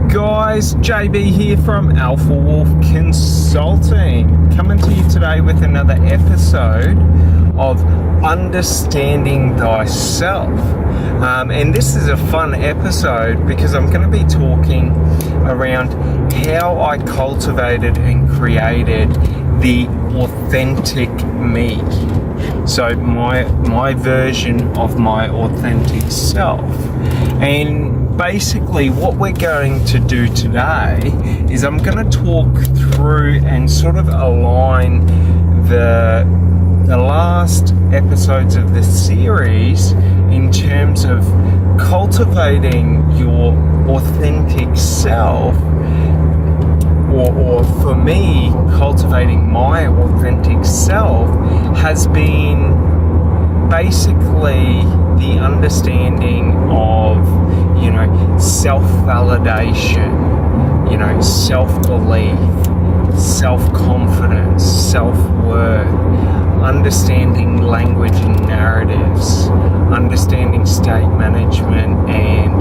guys, JB here from Alpha Wolf Consulting, coming to you today with another episode of Understanding Thyself. And this is a fun episode because I'm going to be talking around how I cultivated and created the authentic me. So my version of my authentic self. And basically what we're going to do today is I'm going to talk through and sort of align the last episodes of this series in terms of cultivating your authentic self, or for me, cultivating my authentic self has been basically the understanding of, self-validation, self-belief, self-confidence, self-worth, understanding language and narratives, understanding state management and,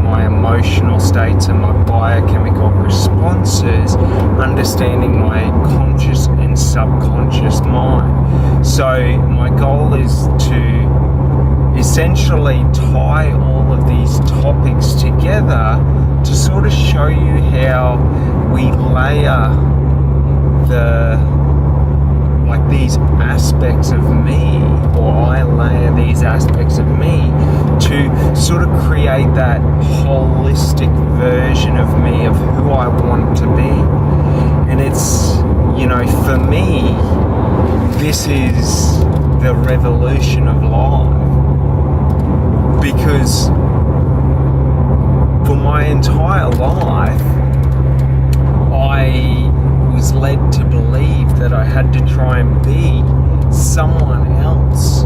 my emotional states and my biochemical responses, understanding my conscious and subconscious mind. So my goal is to essentially tie all of these topics together to sort of show you how we layer these aspects of me, or I layer these aspects of me to sort of create that holistic version of me, of who I want to be. And it's, for me, this is the revolution of life, because for my entire life I was led to believe that I had to try and be someone else,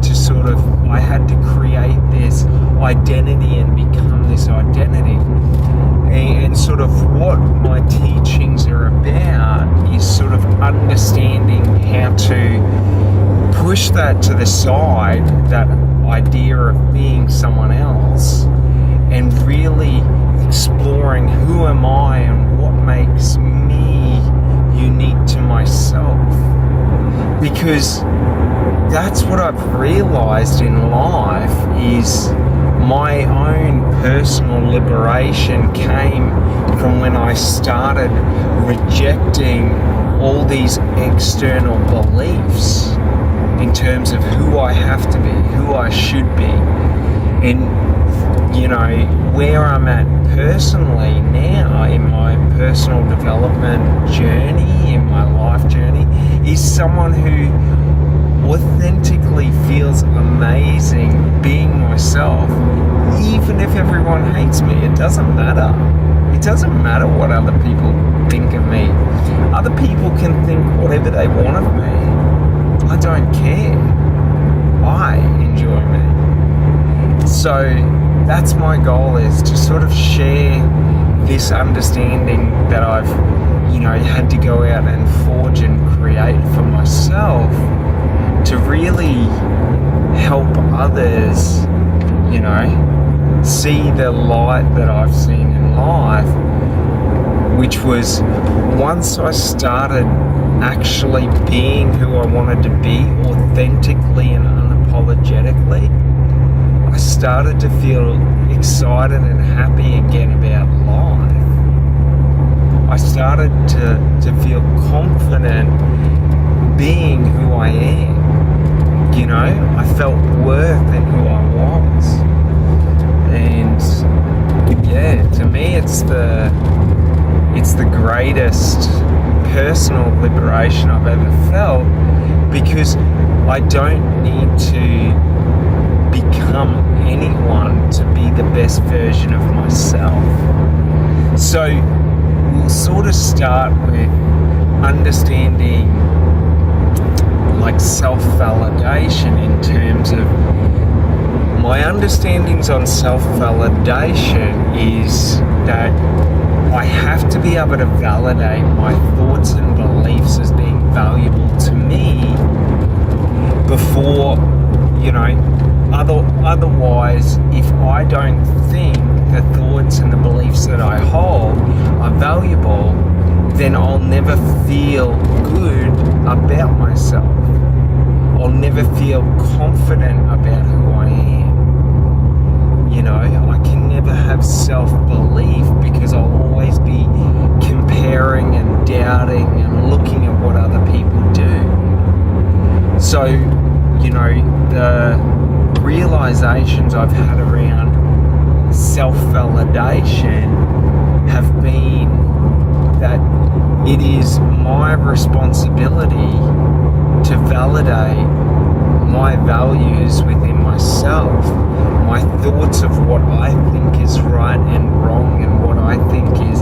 to sort of, I had to create this identity and become this identity. And sort of what my teachings are about is sort of understanding how to push that to the side, that idea of being someone else, and really exploring who am I and what makes me unique to myself. Because that's what I've realized in life, is my own personal liberation came from when I started rejecting all these external beliefs in terms of who I have to be, who I should be. And where I'm at personally now in my personal development journey, in my life journey, is someone who authentically feels amazing being myself. Even if everyone hates me, it doesn't matter. It doesn't matter what other people think of me. Other people can think whatever they want of me. I don't care. I enjoy me. So that's my goal, is to sort of share this understanding that I've, had to go out and forge and create for myself, to really help others, see the light that I've seen in life, which was once I started actually being who I wanted to be authentically and unapologetically, I started to feel excited and happy again about life. I started to feel confident being who I am. I felt worth in who I was. And to me it's the greatest personal liberation I've ever felt, because I don't need to become anyone to be the best version of myself. So we'll sort of start with understanding self-validation, in terms of my understandings on self-validation is that I have to be able to validate my thoughts and beliefs as being valuable to me before, otherwise, if I don't think I'll never feel good about myself. I'll never feel confident about who I am. You know, I can never have self-belief because I'll always be comparing and doubting and looking at what other people do. So, you know, the realizations I've had around self-validation have been that it is my responsibility to validate my values within myself, my thoughts of what I think is right and wrong and what I think is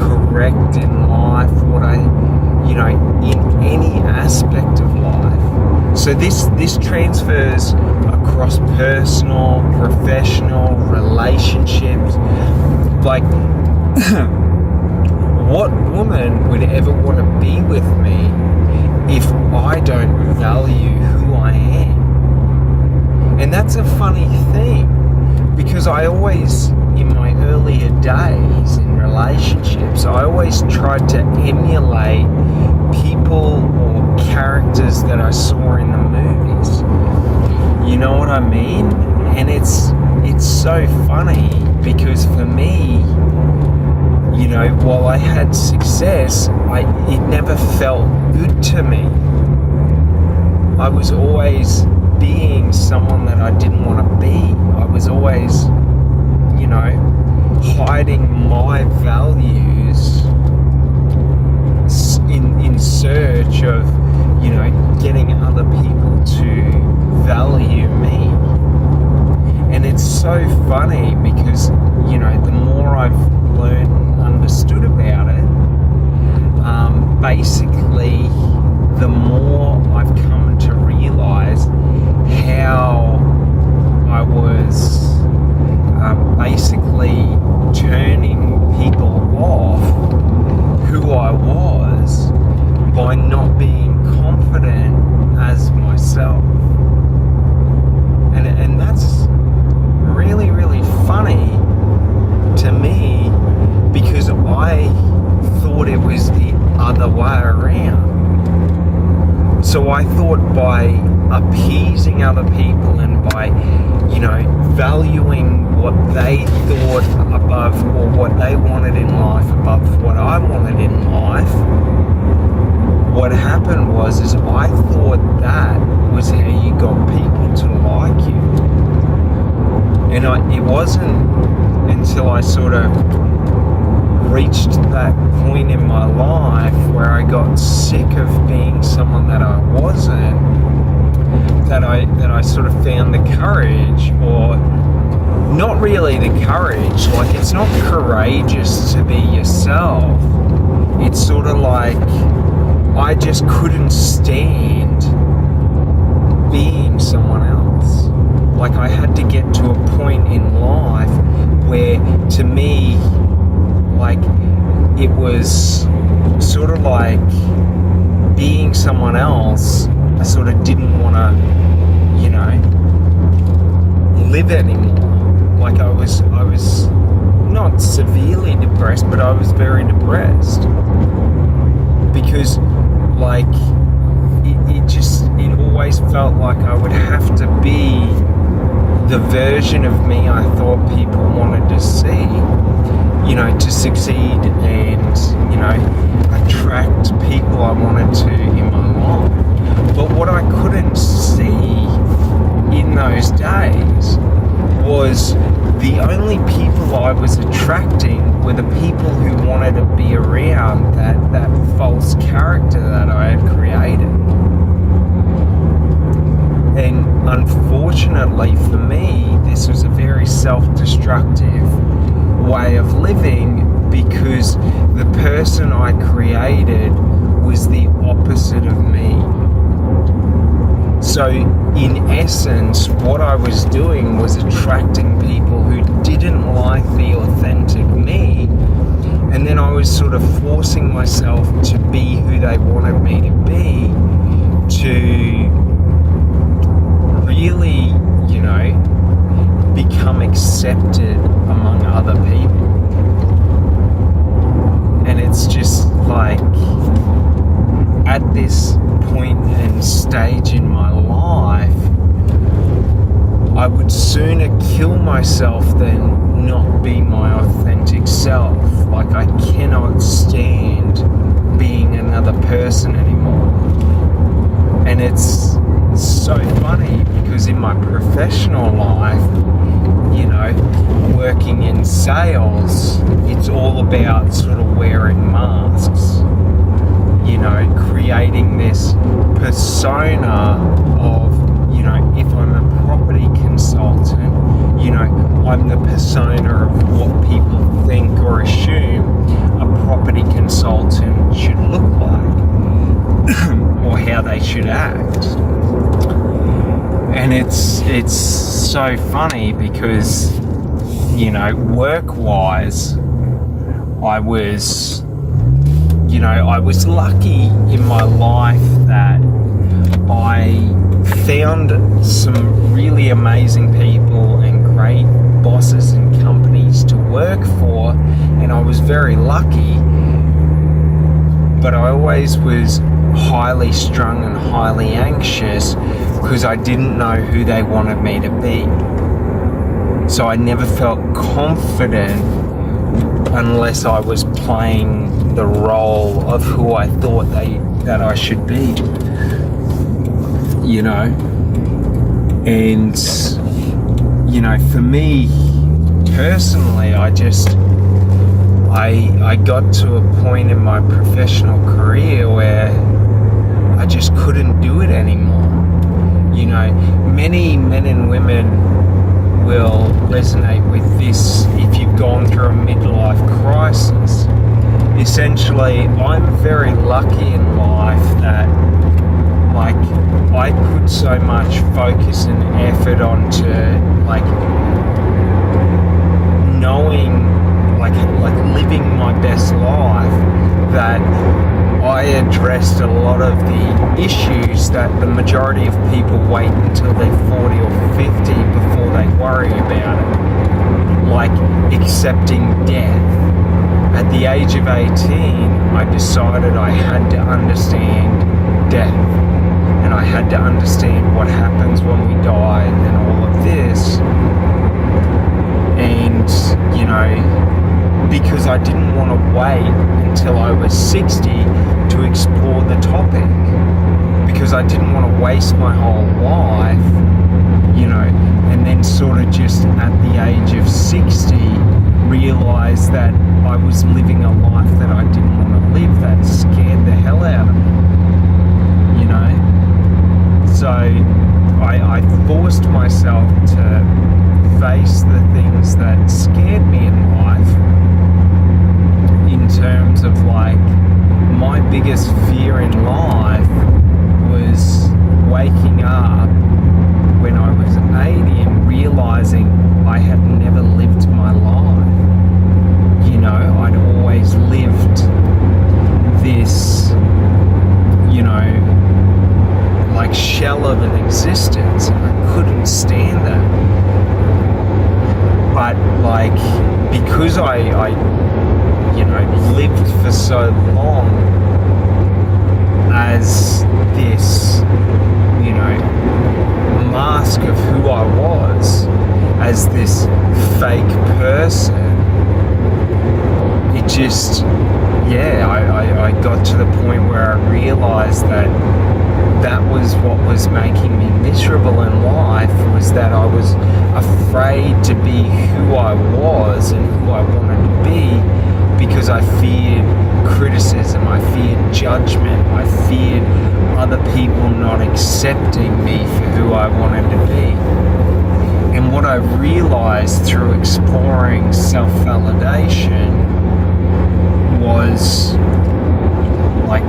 correct in life, what I, you know, in any aspect of life. So this transfers across personal, professional, relationships. Like, what woman would ever want to be with me if I don't value who I am? And that's a funny thing, because I always, in my earlier days in relationships, I always tried to emulate people or characters that I saw in the movies. You know what I mean? And it's so funny, because for me, you know, while I had success, it never felt good to me. I was always being someone that I didn't want to be. I was always, you know, hiding my values in search of, you know, getting other people to value me. And it's so funny because, you know, the more I've learned and understood about it, basically the more I've come to realize how I was basically turning people off who I was by not being confident as myself. And that's really, really funny to me, because I thought it was the other way around. So I thought by appeasing other people and by, you know, valuing what they thought above, or what they wanted in life above what I wanted in life, what happened was I thought that was how you got people to like you. And it wasn't until I sort of reached that point in my life where I got sick of being someone that I wasn't, that I sort of found the courage, or not really the courage, like it's not courageous to be yourself. It's sort of like I just couldn't stand being someone else. Like I had to get to a point in life where, to me, like it was sort of like being someone else. I sort of didn't want to, you know, live anymore. Like I was not severely depressed, but I was very depressed, because like it always felt like I would have to be the version of me I thought people wanted to see, you know, to succeed and, you know, attract people I wanted to in my life. But what I couldn't see in those days was the only people I was attracting were the people who wanted to be around that false character that I had created. And unfortunately for me, this was a very self-destructive way of living, because the person I created was the opposite of me. So in essence, what I was doing was attracting people who didn't like the authentic me, and then I was sort of forcing myself to be who they wanted me to be, to really, you know, become accepted among other people. And it's just like at this point and stage in my life, I would sooner kill myself than not be my authentic self. Like, I cannot stand being another person anymore. And it's so funny because in my professional life, you know, working in sales, it's all about sort of wearing masks, you know, creating this persona of, you know, if I'm a property consultant, you know, I'm the persona of what people think or assume a property consultant should look like or how they should act. And it's so funny because, you know, work-wise, I was lucky in my life that I found some really amazing people and great bosses and companies to work for, and I was very lucky, but I always was highly strung and highly anxious because I didn't know who they wanted me to be. So I never felt confident unless I was playing the role of who I thought that I should be, you know. And, you know, for me personally, I got to a point in my professional career where I just couldn't do it anymore. You know, many men and women will resonate with this if you've gone through a midlife crisis. Essentially, I'm very lucky in life that, like, I put so much focus and effort onto, like, knowing, like living my best life, that I addressed a lot of the issues that the majority of people wait until they're 40 or 50 before they worry about it, like accepting death. At the age of 18, I decided I had to understand death, and I had to understand what happens when we die and all of this. And, you know, because I didn't want to wait until I was 60 to explore the topic, because I didn't want to waste my whole life, you know, and then sort of just at the age of 60 realize that I was living a life that I didn't want to live, that scared the hell out of me, you know. So I forced myself to face the things that scared me in life, in terms of, like, my biggest fear in life was waking up when I was 80 and realizing I had never lived my life. You know, I'd always lived this, you know, like shell of an existence, and I couldn't stand that. But, like, because I you know, lived for so long as this, you know, mask of who I was, as this fake person, it just, yeah, I got to the point where I realized that was what was making me miserable in life, was that I was afraid to be who I was and who I wanted to be, because I feared criticism, I feared judgment, I feared other people not accepting me for who I wanted to be. And what I realized through exploring self-validation was, like,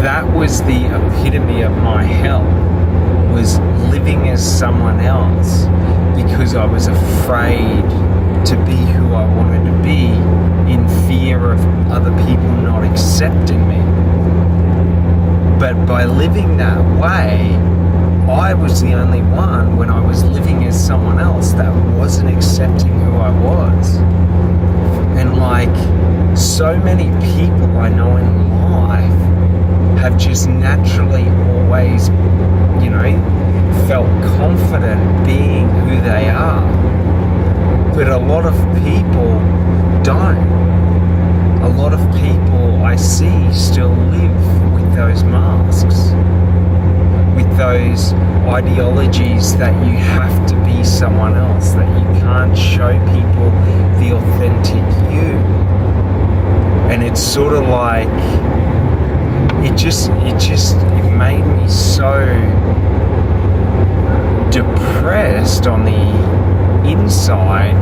that was the epitome of my hell, was living as someone else, because I was afraid to be who I wanted to be, in fear of other people not accepting me. But by living that way, I was the only one, when I was living as someone else, that wasn't accepting who I was. And, like, so many people I know in life have just naturally always, felt confident being who they are. But a lot of people don't. A lot of people I see still live with those masks, with those ideologies that you have to be someone else, that you can't show people the authentic you. And it's sort of like, it made me so depressed on the inside,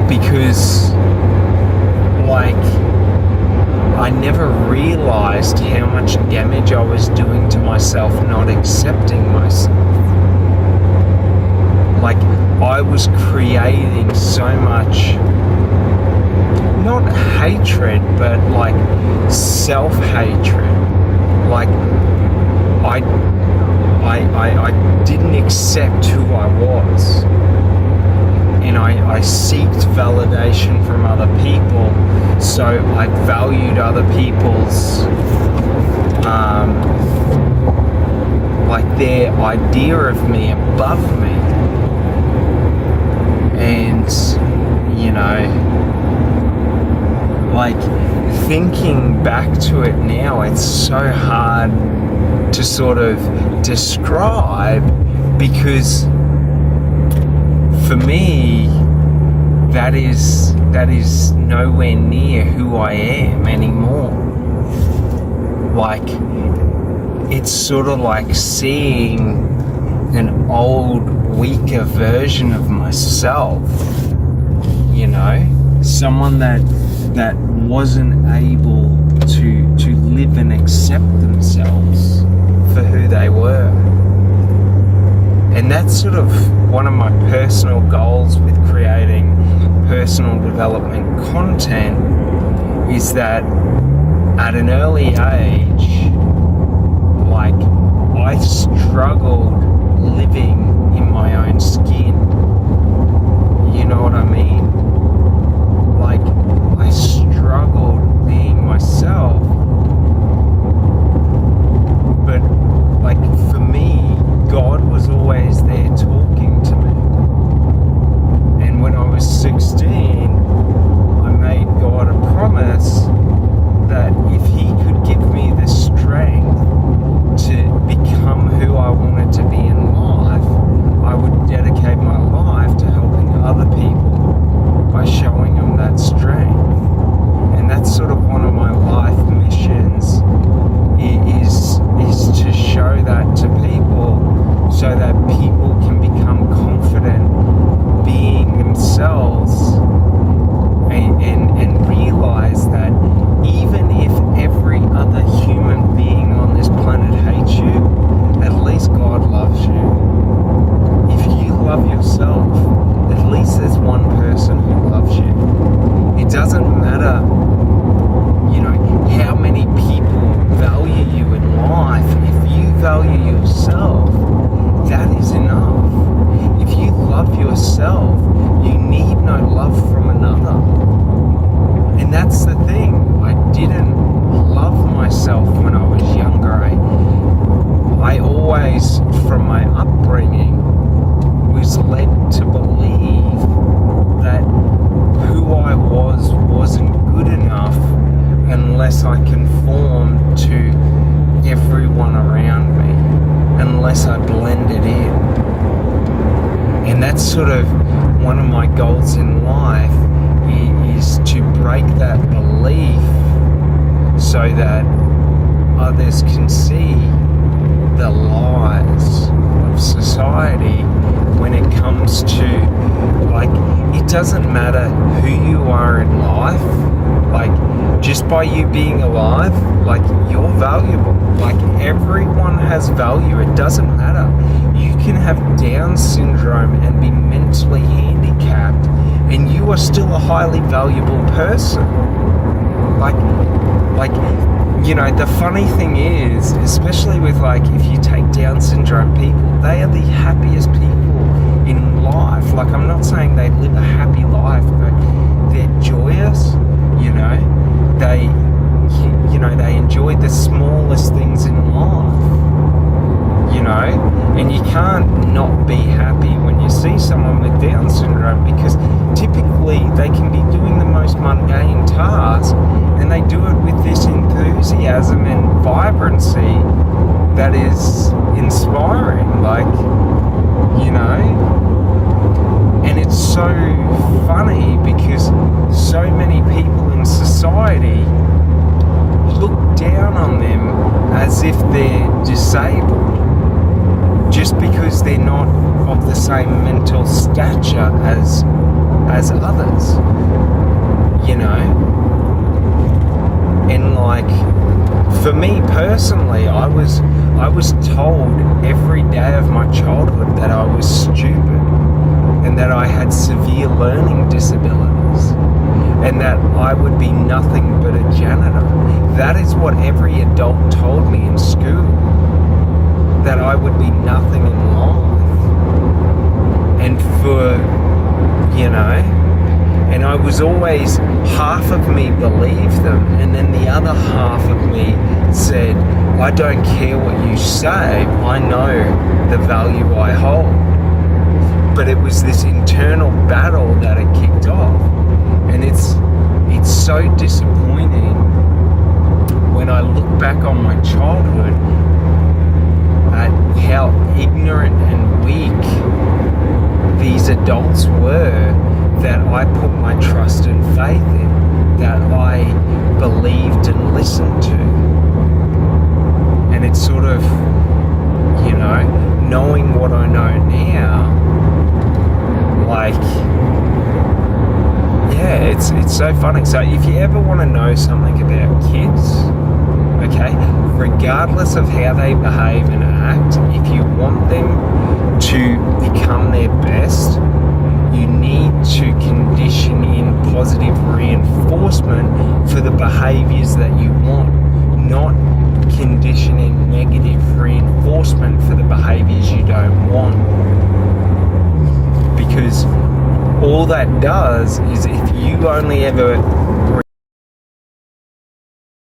because I never realized how much damage I was doing to myself not accepting myself. I was creating so much, not hatred, but self-hatred. I didn't accept who I was. And I sought validation from other people, so I valued other people's their idea of me above me. And thinking back to it now, it's so hard to sort of describe, because for me, that is nowhere near who I am anymore. It's sort of like seeing an old, weaker version of myself, someone that wasn't able to live and accept themselves for who they were. And that's sort of one of my personal goals with creating personal development content, is that at an early age, I struggled living in my own skin. You know what I mean? I struggled being myself. But for me, God was always there talking to me. And when I was 16, I made God a promise that if He could give me the strength to become who I wanted to be in life, I would dedicate my life to helping other people by showing them that strength. And that's sort of one of my life missions, is to show that to people, so that people can become confident being themselves, and realize that even if every other human being on this planet hates you, at least God loves you. If you love yourself, at least there's one person who loves you. It doesn't matter, how many people value you in life. If you value yourself, that is enough. If you love yourself, you need no love from another. And that's the thing. I didn't love myself when I was younger. I always, from my upbringing, was led to believe that who I was wasn't good enough unless I conformed to everyone around me, unless I blended in. And that's sort of one of my goals in life, is to break that belief so that others can see the lies of society when it comes to, it doesn't matter who you are in life, just by you being alive, you're valuable. Everyone has value. It doesn't matter. You can have Down syndrome and be mentally handicapped, and you are still a highly valuable person. The funny thing is, especially with if you take Down syndrome people, they are the happiest people in life. I'm not saying they live a happy life, but they're joyous, they enjoy the smallest things in life, and you can't not be happy when you see someone with Down syndrome, because typically they can be doing the most mundane tasks and they do it with this enthusiasm and vibrancy that is inspiring, and it's so funny because so many people in society look down on them as if they're disabled just because they're not of the same mental stature as others, and for me personally, I was told every day of my childhood that I was stupid and that I had severe learning disabilities and that I would be nothing but a janitor. That is what every adult told me in school, that I would be nothing in life. And and I was always, half of me believed them, and then the other half of me said, I don't care what you say, I know the value I hold. But it was this internal battle that it kicked off, and it's so disappointing when I look back on my childhood at how ignorant and weak these adults were that I put my trust and faith in, that I believed and listened to. And it's sort of, knowing what I know now, it's so funny. So if you ever want to know something about kids, okay, regardless of how they behave and act, if you want them to become their best, you need to condition in positive reinforcement for the behaviors that you want, not conditioning negative reinforcement for the behaviors you don't want. Because all that does is, if you only ever